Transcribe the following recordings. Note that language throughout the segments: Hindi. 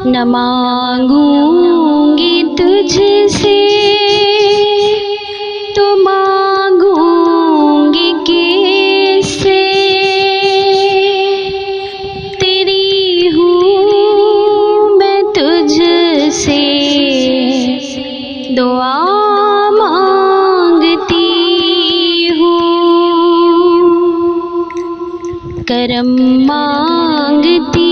न मांगूंगी तुझसे तो मांगूंगी किससे, तेरी हूँ मैं तुझसे दुआ मांगती हूँ, करम मांगती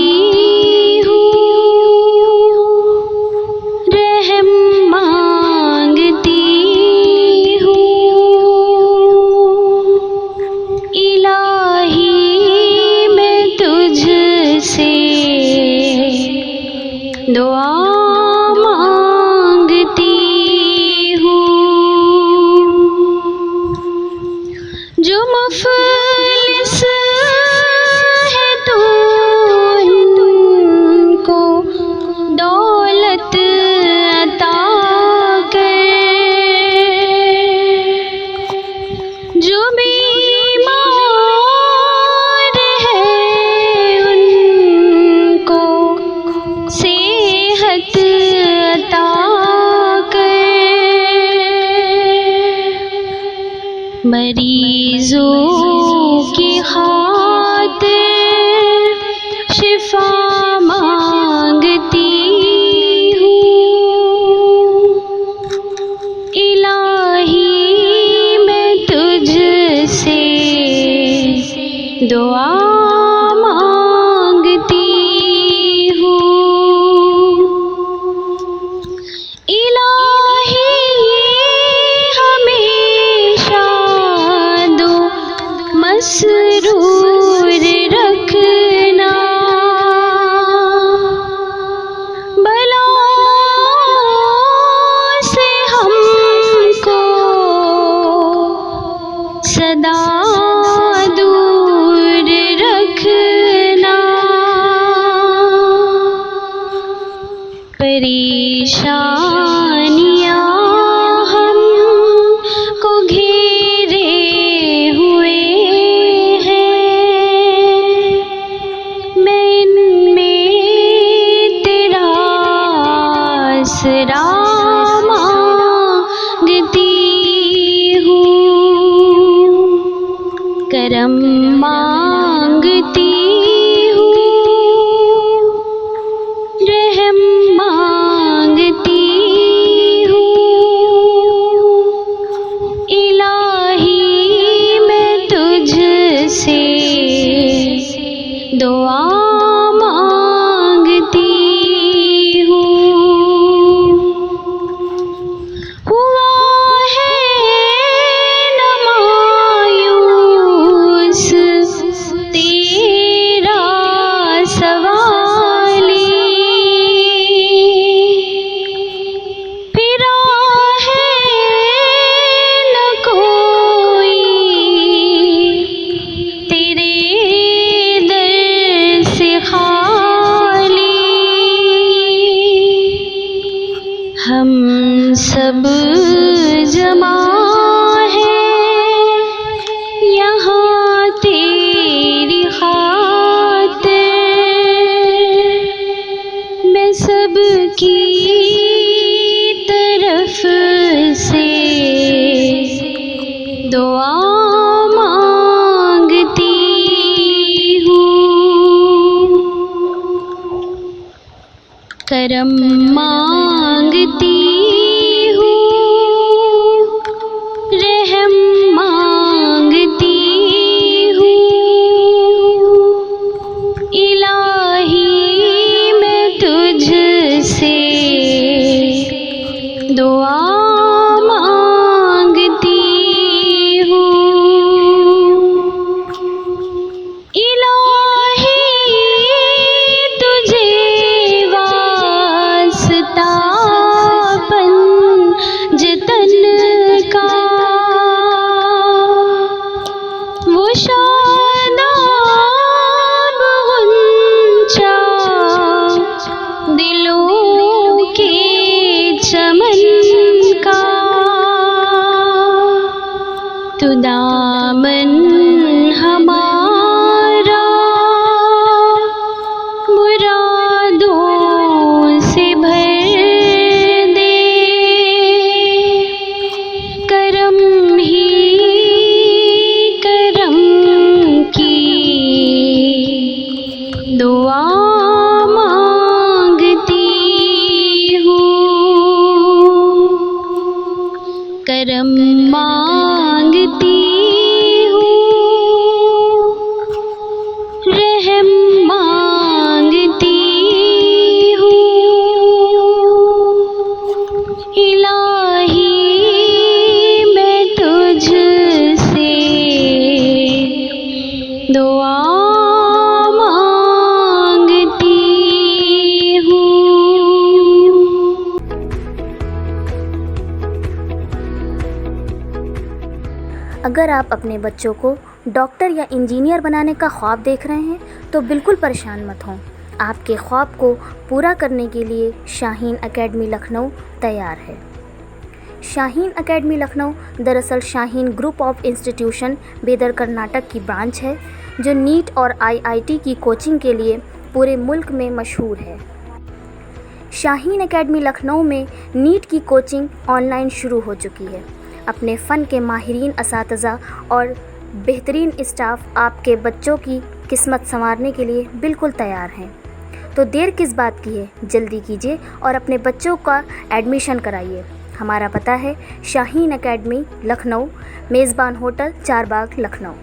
दुआ मांगती हूँ। जो मुफलिस है तू उनको दौलत अता कर, जो बीमार है उनको सेहत अता कर, मरीजों की खातिर शिफा मांगती हूँ, इलाही मैं तुझसे दुआ मांगती हूँ। इलाही हमेशा दो मसरूर रखना, बलाओं से हमको सदा दूर रखना, परेशानियाँ हमको घेरे हुए हैं, मैं इनमें तेरा आसरा मांगती हूँ, करम मांगती हूँ, रहम मांगती हूँ, इलाही मैं तुझसे दुआ मांगती हूँ। हुआ है न मायूस तेरा सवाली, फिरा है न कोई तेरे दर से खाली, हम सब जमा हैं यहाँ तेरी खातिर, मैं सबकी तरफ से दुआ मांगती हूँ, करम मांगती हूँ, रहम मांगती हूँ, दुआ मांगती हूँ। अगर आप अपने बच्चों को डॉक्टर या इंजीनियर बनाने का ख्वाब देख रहे हैं तो बिल्कुल परेशान मत हों। आपके ख्वाब को पूरा करने के लिए शाहीन एकेडमी लखनऊ तैयार है। शाहीन एकेडमी लखनऊ दरअसल शाहीन ग्रुप ऑफ इंस्टीट्यूशन बेदर कर्नाटक की ब्रांच है, जो नीट और आईआईटी की कोचिंग के लिए पूरे मुल्क में मशहूर है। शाहीन एकेडमी लखनऊ में नीट की कोचिंग ऑनलाइन शुरू हो चुकी है। अपने फ़न के माहिरीन असातिज़ा और बेहतरीन स्टाफ आपके बच्चों की किस्मत संवारने के लिए बिल्कुल तैयार हैं। तो देर किस बात की है, जल्दी कीजिए और अपने बच्चों का एडमिशन कराइए। हमारा पता है शाहीन एकेडमी लखनऊ, मेज़बान होटल, चारबाग, लखनऊ।